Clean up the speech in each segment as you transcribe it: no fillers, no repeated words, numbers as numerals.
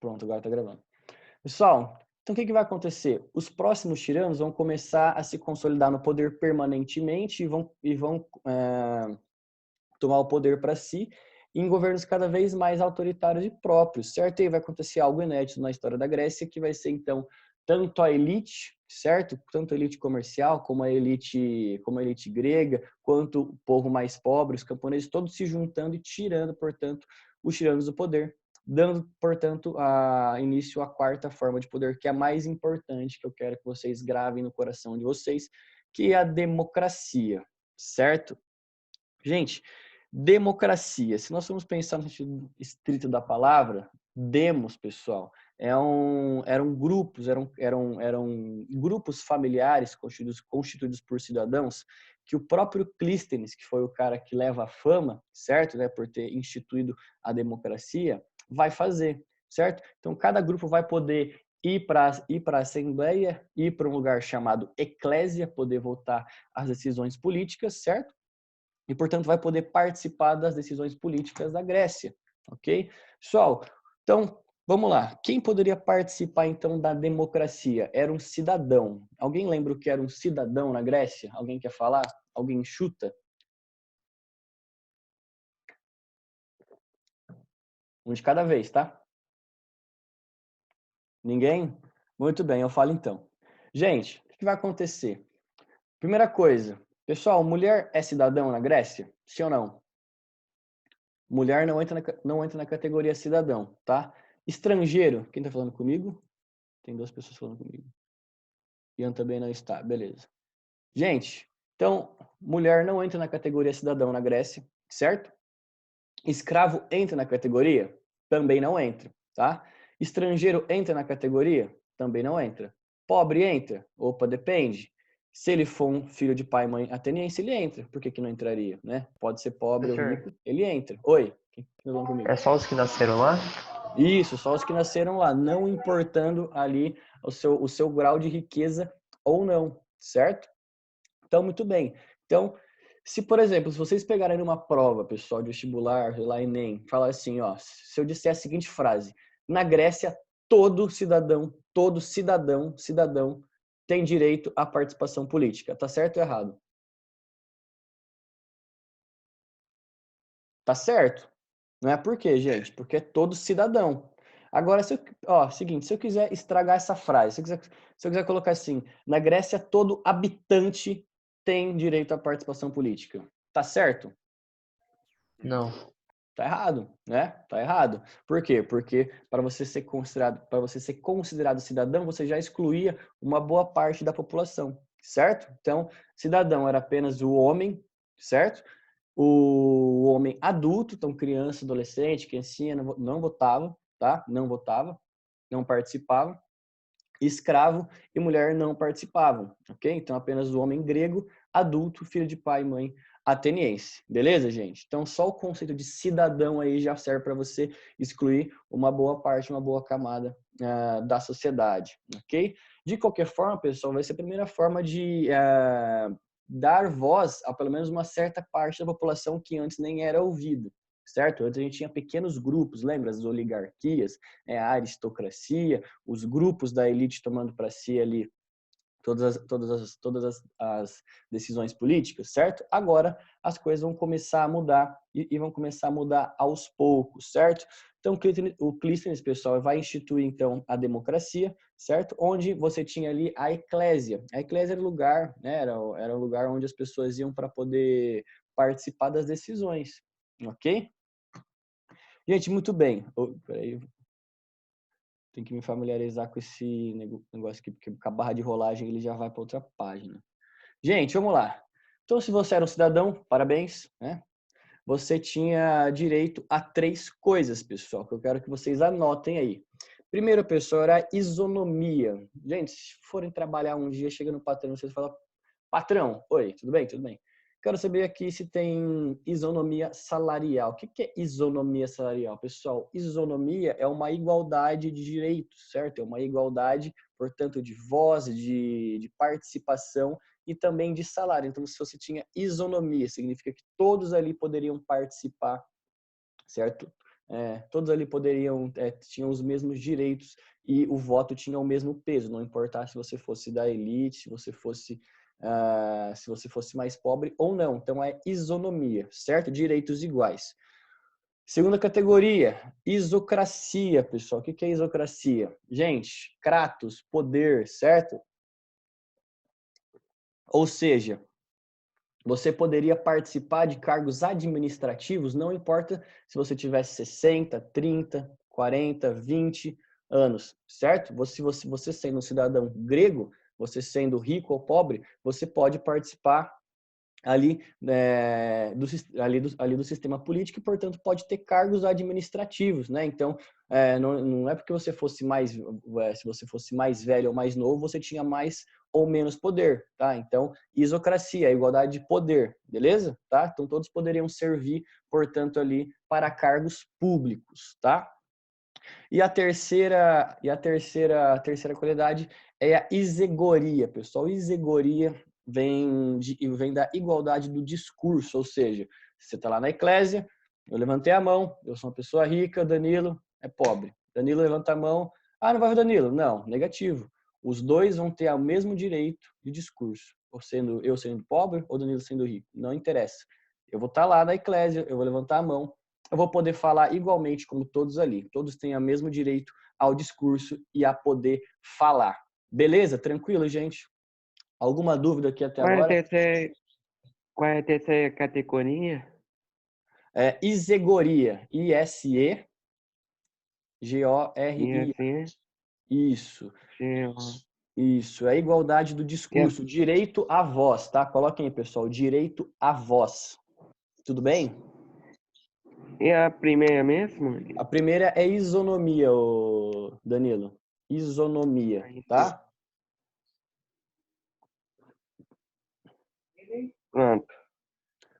Pronto, agora tá gravando. Pessoal, então o que vai acontecer? Os próximos tiranos vão começar a se consolidar no poder permanentemente e vão tomar o poder para si em governos cada vez mais autoritários e próprios, certo? E aí vai acontecer algo inédito na história da Grécia, que vai ser, então, tanto a elite, certo? Tanto a elite comercial, como a elite grega, quanto o povo mais pobre, os camponeses, todos se juntando e tirando, portanto, os tiranos do poder, dando, portanto, início à quarta forma de poder, que é a mais importante, que eu quero que vocês gravem no coração de vocês, que é a democracia, certo? Gente, democracia, se nós formos pensar no sentido estrito da palavra, demos, pessoal, eram grupos familiares constituídos por cidadãos que o próprio Clístenes, que foi o cara que leva a fama, certo, né, por ter instituído a democracia, vai fazer, certo? Então, cada grupo vai poder ir para a Assembleia, ir para um lugar chamado Eclésia, poder votar as decisões políticas, certo? E, portanto, vai poder participar das decisões políticas da Grécia, ok? Pessoal, então, vamos lá. Quem poderia participar, então, da democracia? Era um cidadão. Alguém lembra o que era um cidadão na Grécia? Alguém quer falar? Alguém chuta? Um de cada vez, tá? Ninguém? Muito bem, eu falo então. Gente, o que vai acontecer? Primeira coisa, pessoal, mulher é cidadão na Grécia? Sim ou não? Mulher não entra na categoria cidadão, tá? Estrangeiro, quem tá falando comigo? Tem duas pessoas falando comigo. Ian também não está, beleza. Gente, então, mulher não entra na categoria cidadão na Grécia, certo? Escravo entra na categoria? Também não entra, tá? Estrangeiro entra na categoria? Também não entra. Pobre entra? Opa, depende. Se ele for um filho de pai e mãe ateniense, ele entra. Por que que não entraria, né? Pode ser pobre ou Professor, rico, ele entra. Oi, quem tá falando comigo? é só os que nasceram lá? Isso, só os que nasceram lá, não importando ali o seu grau de riqueza ou não, certo? Então, muito bem. Então, se, por exemplo, se vocês pegarem uma prova, pessoal, de vestibular, sei lá, Enem, falar assim, ó, se eu disser a seguinte frase, na Grécia, todo cidadão tem direito à participação política. Tá certo ou errado? Tá certo? Não é por quê, gente? Porque é todo cidadão. Agora, seguinte, se eu quiser estragar essa frase, se eu quiser colocar assim, na Grécia todo habitante tem direito à participação política. Tá certo? Não. Tá errado, né? Tá errado. Por quê? Porque para você ser considerado cidadão, você já excluía uma boa parte da população, certo? Então, cidadão era apenas o homem, certo? O homem adulto, então criança, adolescente, criancinha, não votava, tá? Não votava, não participava. Escravo e mulher não participavam, ok? Então apenas o homem grego, adulto, filho de pai e mãe ateniense. Beleza, gente? Então só o conceito de cidadão aí já serve para você excluir uma boa parte, uma boa camada da sociedade, ok? De qualquer forma, pessoal, vai ser a primeira forma de dar voz a pelo menos uma certa parte da população que antes nem era ouvida, certo? Antes a gente tinha pequenos grupos, lembra? As oligarquias, a aristocracia, os grupos da elite tomando para si ali todas as decisões políticas, certo? Agora as coisas vão começar a mudar e vão começar a mudar aos poucos, certo? Então o Clístenes, pessoal, vai instituir então a democracia, certo? Onde você tinha ali a eclésia. A eclésia era o lugar, né? Era o lugar onde as pessoas iam para poder participar das decisões, ok? Gente, muito bem. Peraí, tem que me familiarizar com esse negócio aqui, porque com a barra de rolagem ele já vai para outra página. Gente, vamos lá. Então, se você era um cidadão, parabéns, né? Você tinha direito a 3 coisas, pessoal, que eu quero que vocês anotem aí. Primeiro, pessoal, era a isonomia. Gente, se forem trabalhar um dia, chega no patrão, vocês falam, patrão, oi, tudo bem? Tudo bem. Quero saber aqui se tem isonomia salarial. O que é isonomia salarial? Pessoal, isonomia é uma igualdade de direitos, certo? É uma igualdade, portanto, de voz, de participação e também de salário. Então, se você tinha isonomia, significa que todos ali poderiam participar, certo? todos ali poderiam, tinham os mesmos direitos e o voto tinha o mesmo peso, não importasse se você fosse da elite, se você fosse mais pobre ou não. Então é isonomia, certo? Direitos iguais. Segunda categoria, isocracia, pessoal. O que é isocracia? Gente, kratos, poder, certo? Ou seja, você poderia participar de cargos administrativos, não importa se você tivesse 60, 30, 40, 20 anos, certo? Você sendo um cidadão grego, você sendo rico ou pobre, você pode participar ali do sistema político e, portanto, pode ter cargos administrativos, né? Então, não é porque você fosse se você fosse mais velho ou mais novo, você tinha mais ou menos poder, tá? Então, isocracia, igualdade de poder, beleza? Tá? Então, todos poderiam servir, portanto, ali para cargos públicos, tá? E a terceira qualidade é a isegoria, pessoal. Isegoria vem da igualdade do discurso, ou seja, você está lá na eclésia, eu levantei a mão, eu sou uma pessoa rica, Danilo é pobre. Danilo levanta a mão, não vai o Danilo. Não, negativo. Os dois vão ter o mesmo direito de discurso, eu sendo pobre ou Danilo sendo rico, não interessa. Eu vou estar lá na eclésia, eu vou levantar a mão, eu vou poder falar igualmente como todos ali. Todos têm o mesmo direito ao discurso e a poder falar. Beleza? Tranquilo, gente? Alguma dúvida aqui até Qual é a agora? terceira, qual é a terceira categoria? Isegoria. I-S-E-G-O-R-I. E assim, Isso. sim, Isso. É a igualdade do discurso. Direito à voz, tá? Coloquem aí, pessoal. Direito à voz. Tudo bem? e a primeira mesmo? A primeira é isonomia, Danilo. Isonomia, tá? Pronto.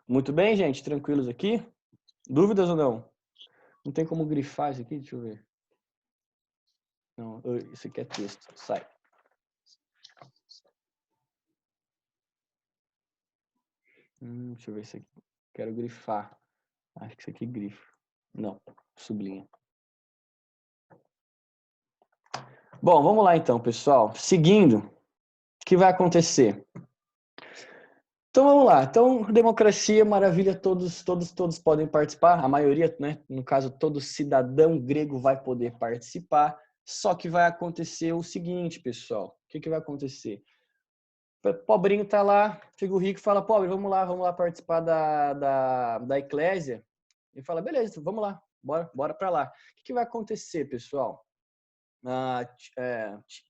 Muito bem, gente? Tranquilos aqui? Dúvidas ou não? Não tem como grifar isso aqui? Deixa eu ver. Não, isso aqui é texto. Sai. Deixa eu ver isso aqui. Quero grifar. Acho que isso aqui grifa. Não, sublinha. Bom, vamos lá então, pessoal. Seguindo, o que vai acontecer? Então vamos lá. Então, democracia, maravilha, todos podem participar. A maioria, né? No caso, todo cidadão grego vai poder participar. Só que vai acontecer o seguinte, pessoal. O que vai acontecer? Pobrinho tá lá, chega o rico e fala, pobre, vamos lá participar da eclésia. E fala, beleza, vamos lá, bora para lá. O que vai acontecer, pessoal?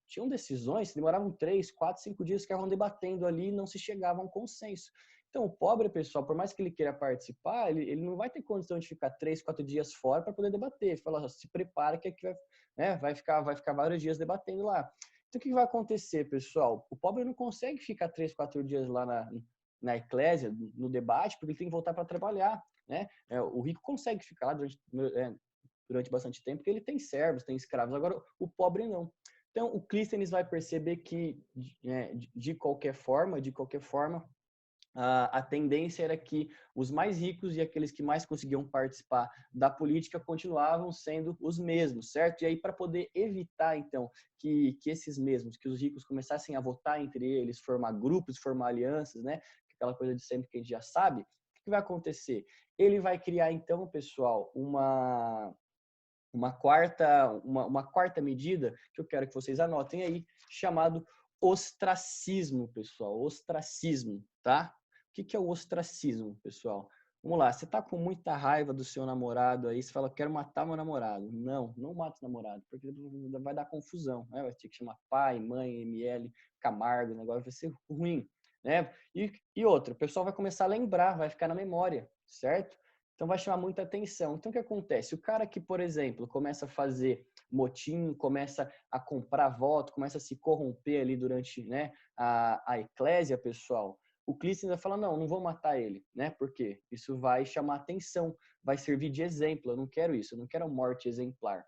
Tinham decisões que demoravam 3, 4, 5 dias que estavam debatendo ali e não se chegava a um consenso. Então, o pobre, pessoal, por mais que ele queira participar, ele não vai ter condição de ficar 3, 4 dias fora para poder debater. Ele fala, se prepara que aqui vai ficar vários dias debatendo lá. Então, o que vai acontecer, pessoal? O pobre não consegue ficar 3, 4 dias lá na eclésia, no debate, porque ele tem que voltar para trabalhar, né? O rico consegue ficar lá durante bastante tempo, porque ele tem servos, tem escravos. Agora, o pobre não. Então, o Clístenes vai perceber que, de qualquer forma, a tendência era que os mais ricos e aqueles que mais conseguiam participar da política continuavam sendo os mesmos, certo? E aí, para poder evitar, então, que esses mesmos, que os ricos começassem a votar entre eles, formar grupos, formar alianças, né? Aquela coisa de sempre que a gente já sabe, o que vai acontecer? Ele vai criar, então, pessoal, uma quarta medida que eu quero que vocês anotem aí, chamado ostracismo, pessoal. Ostracismo, tá? O que é o ostracismo, pessoal? Vamos lá, você tá com muita raiva do seu namorado aí, você fala, quero matar meu namorado. Não mata o namorado, porque vai dar confusão, né? Vai ter que chamar pai, mãe, ML, Camargo, o negócio vai ser ruim, né? E outra, o pessoal vai começar a lembrar, vai ficar na memória, certo? Então vai chamar muita atenção. Então o que acontece? O cara que, por exemplo, começa a fazer motim, começa a comprar voto, começa a se corromper ali durante, né, a eclésia, pessoal, o Clístenes vai falar, não vou matar ele, né? Por quê? Isso vai chamar atenção, vai servir de exemplo. Eu não quero isso, eu não quero morte exemplar,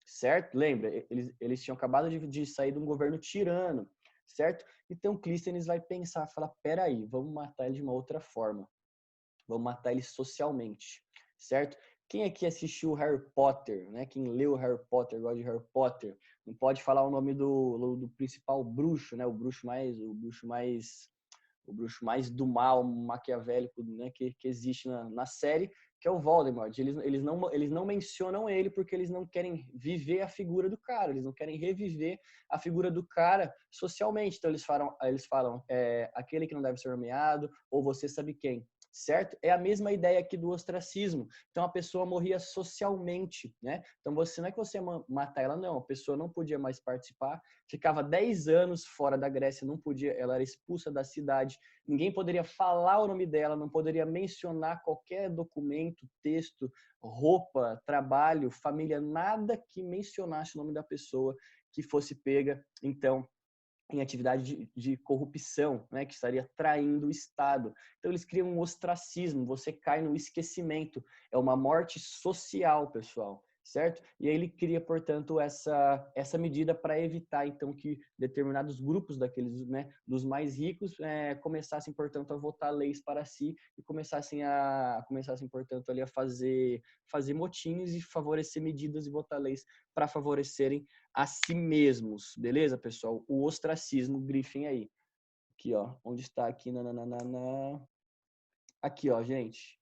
certo? Lembra, eles tinham acabado de sair de um governo tirano, certo? Então Clístenes vai pensar, falar, peraí, vamos matar ele de uma outra forma. Vamos matar ele socialmente, certo? Quem aqui assistiu Harry Potter, né? Quem leu Harry Potter, gosta de Harry Potter, não pode falar o nome do principal bruxo, né? O bruxo mais do mal, maquiavélico, né? Que existe na série, que é o Voldemort. Eles não mencionam ele porque eles não querem viver a figura do cara, eles não querem reviver a figura do cara socialmente. Então eles falam aquele que não deve ser nomeado, ou você sabe quem. Certo? É a mesma ideia aqui do ostracismo. Então a pessoa morria socialmente, né? Então você não é que você ia matar ela, não. A pessoa não podia mais participar, ficava 10 anos fora da Grécia, não podia, ela era expulsa da cidade, ninguém poderia falar o nome dela, não poderia mencionar qualquer documento, texto, roupa, trabalho, família, nada que mencionasse o nome da pessoa que fosse pega, então, em atividade de corrupção, né, que estaria traindo o Estado. Então eles criam um ostracismo, você cai no esquecimento, é uma morte social, pessoal, certo? E aí ele cria, portanto, essa medida para evitar, então, que determinados grupos daqueles, né, dos mais ricos, começassem, portanto, a votar leis para si e começassem, portanto, ali a fazer motins e favorecer medidas e votar leis para favorecerem a si mesmos, beleza, pessoal? O ostracismo, grifem aí. Aqui, ó, onde está aqui, aqui, ó, gente.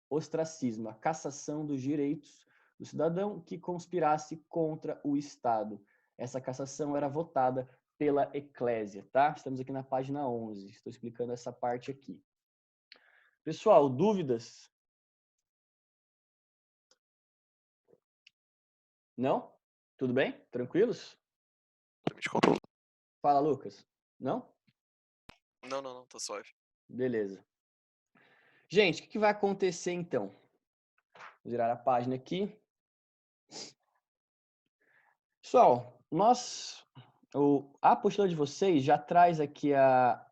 Ostracismo, a cassação dos direitos do cidadão que conspirasse contra o Estado. Essa cassação era votada pela Eclésia, tá? Estamos aqui na página 11, estou explicando essa parte aqui. Pessoal, dúvidas? Não? Tudo bem? Tranquilos? Fala, Lucas. Não? Não, tá suave. Beleza. Gente, o que vai acontecer então? Vou virar a página aqui. Pessoal, a apostila de vocês já traz aqui a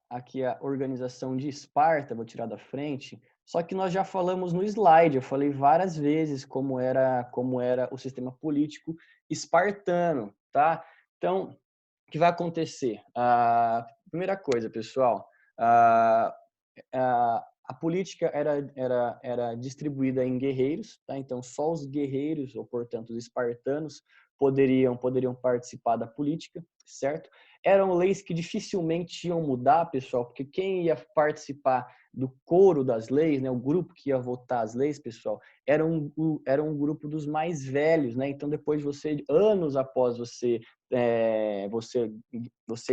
organização de Esparta, vou tirar da frente, só que nós já falamos no slide, eu falei várias vezes como era o sistema político espartano, tá? Então, o que vai acontecer? Primeira coisa, pessoal, a política era distribuída em guerreiros, tá? Então só os guerreiros, ou portanto os espartanos, poderiam participar da política, certo? Eram leis que dificilmente iam mudar, pessoal, porque quem ia participar do coro das leis, né, o grupo que ia votar as leis, pessoal, era um grupo dos mais velhos, né? Então depois de você, anos após você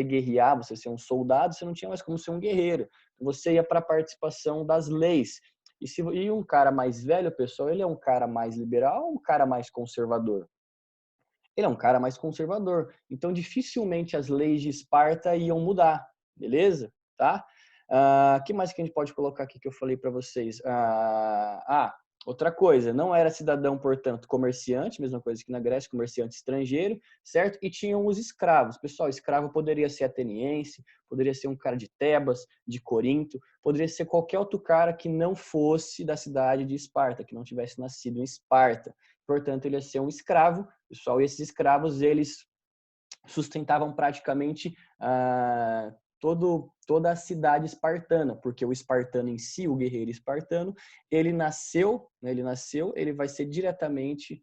guerrear, você ser um soldado, você não tinha mais como ser um guerreiro. Você ia para a participação das leis. E um cara mais velho, pessoal, ele é um cara mais liberal ou um cara mais conservador? Ele é um cara mais conservador. Então, dificilmente as leis de Esparta iam mudar, beleza? Tá? Que mais que a gente pode colocar aqui que eu falei para vocês? Outra coisa, não era cidadão, portanto, comerciante, mesma coisa que na Grécia, comerciante estrangeiro, certo? E tinham os escravos. Pessoal, escravo poderia ser ateniense, poderia ser um cara de Tebas, de Corinto, poderia ser qualquer outro cara que não fosse da cidade de Esparta, que não tivesse nascido em Esparta. Portanto, ele ia ser um escravo, pessoal, e esses escravos, eles sustentavam praticamente toda a cidade espartana, porque o espartano em si, o guerreiro espartano, ele vai ser diretamente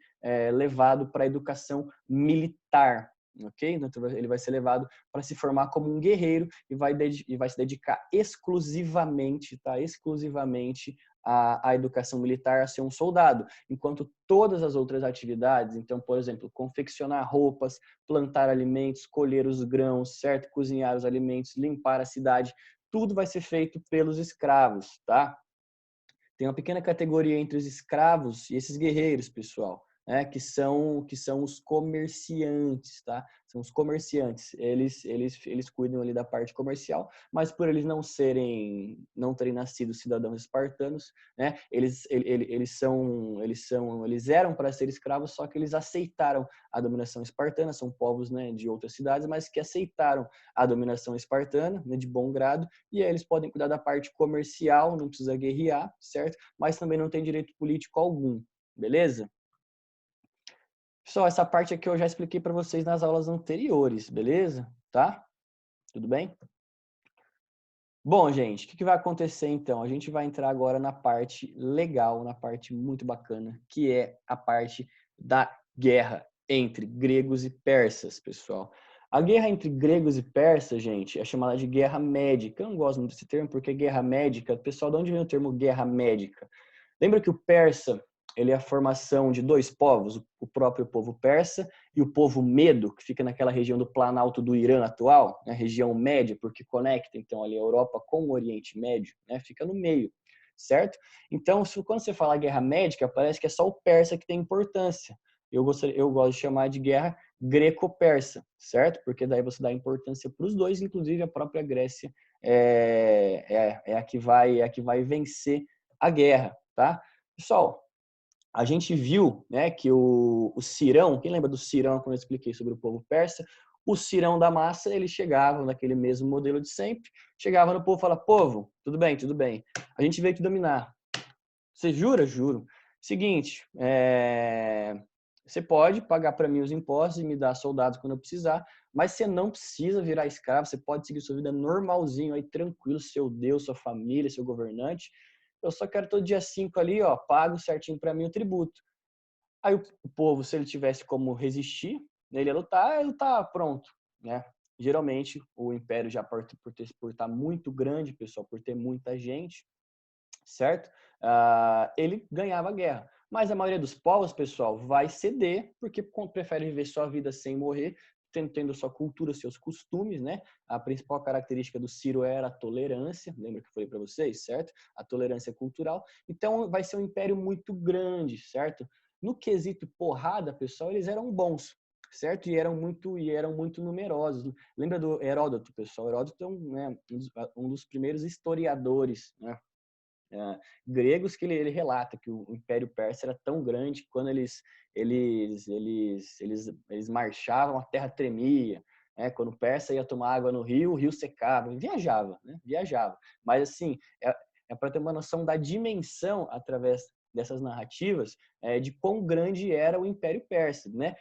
levado para a educação militar, ok? Então, ele vai ser levado para se formar como um guerreiro e vai se dedicar exclusivamente, tá? Exclusivamente a educação militar, a ser um soldado, enquanto todas as outras atividades, então, por exemplo, confeccionar roupas, plantar alimentos, colher os grãos, certo? Cozinhar os alimentos, limpar a cidade, tudo vai ser feito pelos escravos, tá? Tem uma pequena categoria entre os escravos e esses guerreiros, pessoal, né? Que são os comerciantes, tá? São os comerciantes. Eles cuidam ali da parte comercial, mas por eles não terem nascido cidadãos espartanos, né? Eles eram para ser escravos, só que eles aceitaram a dominação espartana. São povos, né, de outras cidades, mas que aceitaram a dominação espartana, né, de bom grado, e aí eles podem cuidar da parte comercial, não precisa guerrear, certo? Mas também não tem direito político algum, beleza? Pessoal, essa parte aqui eu já expliquei para vocês nas aulas anteriores, beleza? Tá? Tudo bem? Bom, gente, o que vai acontecer então? A gente vai entrar agora na parte legal, na parte muito bacana, que é a parte da guerra entre gregos e persas, pessoal. A guerra entre gregos e persas, gente, é chamada de guerra médica. Eu não gosto muito desse termo, porque guerra médica, pessoal, de onde vem o termo guerra médica? Lembra que o persa, ele é a formação de dois povos, o próprio povo persa e o povo medo, que fica naquela região do Planalto do Irã atual, né, região média, porque conecta então ali a Europa com o Oriente Médio, né, fica no meio, certo? Então, quando você fala guerra médica, parece que é só o persa que tem importância. Eu gosto de chamar de guerra greco-persa, certo? Porque daí você dá importância para os dois, inclusive a própria Grécia é a que vai vencer a guerra, tá? Pessoal, a gente viu, né, que o Cirão, quem lembra do Cirão quando eu expliquei sobre o povo persa? O Cirão da massa, ele chegava naquele mesmo modelo de sempre, chegava no povo e falava, povo, tudo bem, tudo bem, a gente veio aqui dominar. Você jura? Juro. Seguinte, você pode pagar para mim os impostos e me dar soldados quando eu precisar, mas você não precisa virar escravo, você pode seguir sua vida normalzinho aí, tranquilo, seu Deus, sua família, seu governante. Eu só quero todo dia 5 ali, ó, pago certinho para mim o tributo. Aí o povo, se ele tivesse como resistir, né, ele ia lutar, pronto, né? Geralmente, o império já por estar muito grande, pessoal, por ter muita gente, certo? Ele ganhava a guerra. Mas a maioria dos povos, pessoal, vai ceder porque prefere viver sua vida sem morrer, tendo sua cultura, seus costumes, né? A principal característica do Ciro era a tolerância, lembra que eu falei para vocês, certo? A tolerância cultural. Então, vai ser um império muito grande, certo? No quesito porrada, pessoal, eles eram bons, certo? E eram muito numerosos. Lembra do Heródoto, pessoal? Heródoto é um dos primeiros historiadores, né? Gregos que ele relata que o Império Persa era tão grande que quando eles marchavam, a terra tremia. Né? Quando o persa ia tomar água no rio, o rio secava. Viajava, né? Viajava. Mas, assim, é para ter uma noção da dimensão, através dessas narrativas, de quão grande era o Império Persa, né?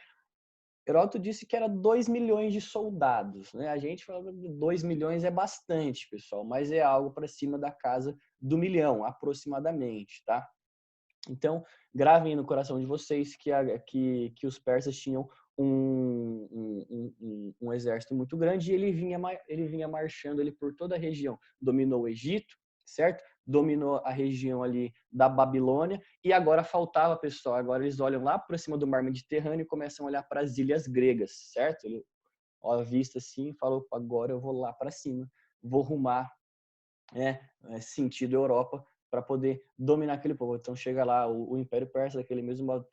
Heródoto disse que era 2 milhões de soldados, né? A gente fala que 2 milhões é bastante, pessoal, mas é algo para cima da casa do milhão, aproximadamente, tá? Então, gravem no coração de vocês que os persas tinham um exército muito grande e ele vinha marchando ali por toda a região. Dominou o Egito, certo? Dominou a região ali da Babilônia e agora faltava, pessoal, agora eles olham lá para cima do mar Mediterrâneo e começam a olhar para as ilhas gregas, certo? Ele ó, a vista assim, falou, agora eu vou lá para cima, vou rumar sentido Europa para poder dominar aquele povo. Então chega lá o Império Persa, daquele mesmo modo.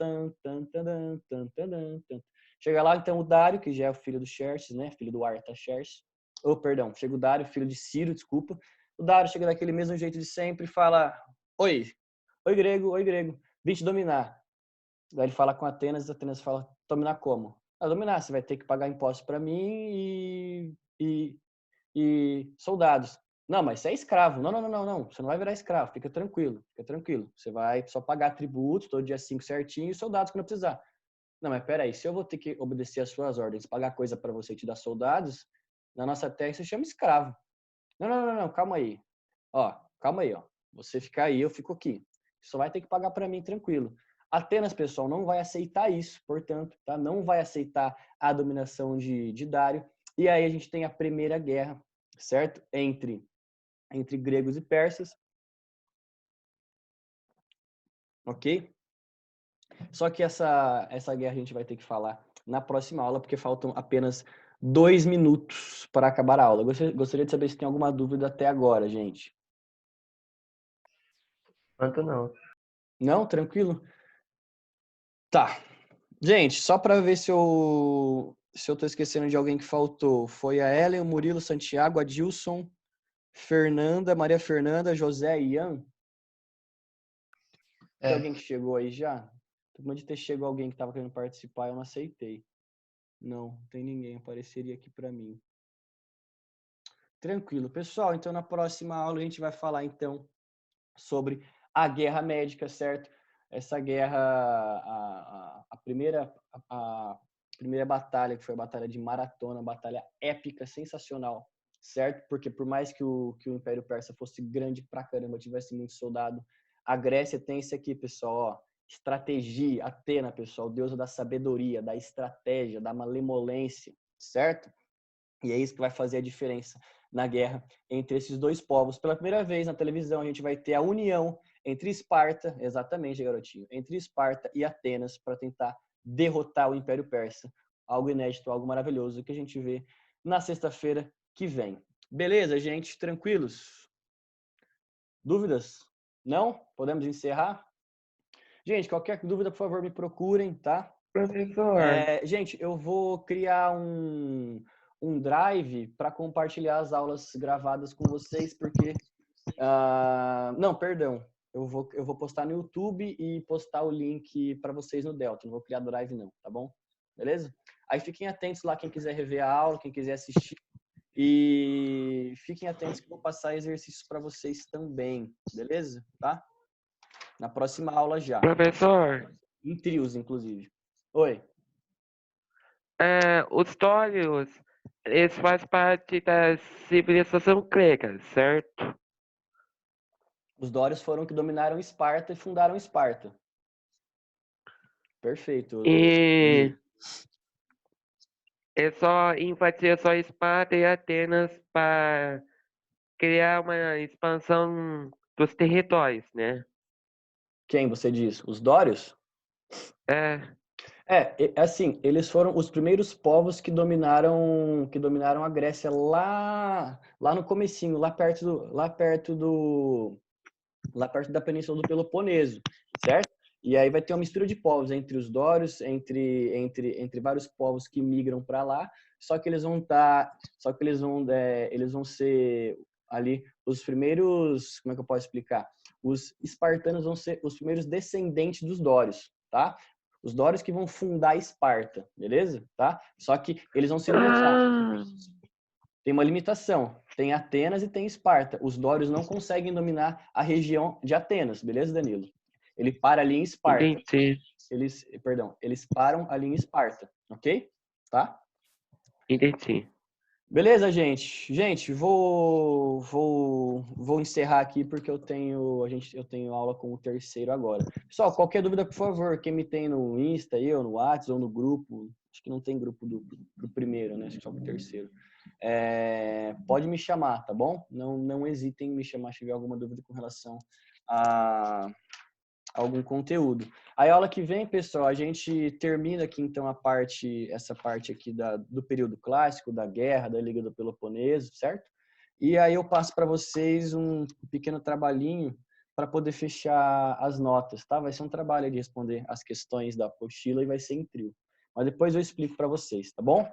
Chega lá então o Dário, que já é o filho do Xerxes, né? Filho do Artaxerxes. Oh, perdão, chega o Dário, filho de Ciro, desculpa. O Dário chega daquele mesmo jeito de sempre e fala: oi, oi grego, vim te dominar. Daí ele fala com Atenas fala: dominar como? Dominar, você vai ter que pagar impostos para mim e soldados. Não, mas você é escravo. Não, não, não, não, não. Você não vai virar escravo. Fica tranquilo, fica tranquilo. Você vai só pagar tributos todo dia 5 certinho e soldados quando precisar. Não, mas peraí, se eu vou ter que obedecer às suas ordens, pagar coisa para você e te dar soldados, na nossa terra isso se chama escravo. Não, não, não, não, calma aí. Ó, calma aí, ó. Você fica aí, eu fico aqui. Só vai ter que pagar para mim tranquilo. Atenas, pessoal, não vai aceitar isso, portanto, tá? Não vai aceitar a dominação de Dário. E aí a gente tem a primeira guerra, certo? Entre gregos e persas, ok? Só que essa guerra a gente vai ter que falar na próxima aula, porque faltam apenas 2 minutos para acabar a aula. Gostaria de saber se tem alguma dúvida até agora, gente. Quanto não? Não? Tranquilo? Tá. Gente, só para ver se eu tô esquecendo de alguém que faltou. Foi a Ellen, o Murilo, Santiago, a Dilson, Fernanda, Maria Fernanda, José e Ian. Tem alguém que chegou aí já? Pode ter chegado alguém que estava querendo participar, eu não aceitei. Não tem ninguém, apareceria aqui para mim. Tranquilo. Pessoal, então na próxima aula a gente vai falar então sobre a guerra médica, certo? Essa guerra, a primeira batalha, que foi a batalha de Maratona, batalha épica, sensacional, certo? Porque por mais que o Império Persa fosse grande pra caramba, tivesse muito soldado, a Grécia tem isso aqui, pessoal, ó, estratégia, Atena, pessoal, deusa da sabedoria, da estratégia, da malemolência, certo? E é isso que vai fazer a diferença na guerra entre esses dois povos. Pela primeira vez na televisão, a gente vai ter a união entre Esparta, exatamente, garotinho, entre Esparta e Atenas para tentar derrotar o Império Persa. Algo inédito, algo maravilhoso que a gente vê na sexta-feira que vem. Beleza, gente? Tranquilos? Dúvidas? Não? Podemos encerrar? Gente, qualquer dúvida, por favor, me procurem, tá? Professor, Gente, eu vou criar um drive para compartilhar as aulas gravadas com vocês, porque... não, perdão. Eu vou postar no YouTube e postar o link para vocês no Delta. Não vou criar drive não, tá bom? Beleza? Aí fiquem atentos lá, quem quiser rever a aula, quem quiser assistir. E fiquem atentos que eu vou passar exercícios para vocês também, beleza? Tá? Na próxima aula já. professor, Em trios, inclusive. Oi. os dórios, eles fazem parte da civilização grega, certo? Os dórios foram que dominaram Esparta e fundaram Esparta. Perfeito. E é só invadir só Esparta e Atenas para criar uma expansão dos territórios, né? Quem você diz? Os dórios? É, Assim, eles foram os primeiros povos que dominaram a Grécia lá no comecinho, lá perto da Península do Peloponeso, certo? E aí vai ter uma mistura de povos entre os dórios, entre vários povos que migram para lá, só que eles vão ser ali os primeiros, como é que eu posso explicar? Os espartanos vão ser os primeiros descendentes dos dórios, tá? Os dórios que vão fundar Esparta, beleza? Tá? Só que eles vão se limitar. Tem uma limitação. Tem Atenas e tem Esparta. Os dórios não conseguem dominar a região de Atenas, beleza, Danilo? Ele para ali em Esparta. entendi. Eles param ali em Esparta, ok? Tá? Entendi. Beleza, gente? Gente, vou encerrar aqui porque eu tenho aula com o terceiro agora. Pessoal, qualquer dúvida, por favor, quem me tem no Insta, eu, no WhatsApp ou no grupo, acho que não tem grupo do primeiro, né? Acho que só do terceiro. Pode me chamar, tá bom? Não hesitem em me chamar se tiver alguma dúvida com relação a algum conteúdo. A aula que vem, pessoal, a gente termina aqui então essa parte aqui do período clássico, da guerra, da Liga do Peloponeso, certo? E aí eu passo para vocês um pequeno trabalhinho para poder fechar as notas, tá? Vai ser um trabalho de responder as questões da apostila e vai ser em trio. Mas depois eu explico para vocês, tá bom?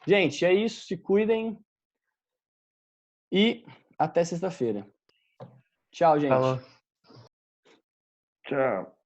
Gente, é isso. Se cuidem e até sexta-feira. Tchau, gente. Falou. Tchau.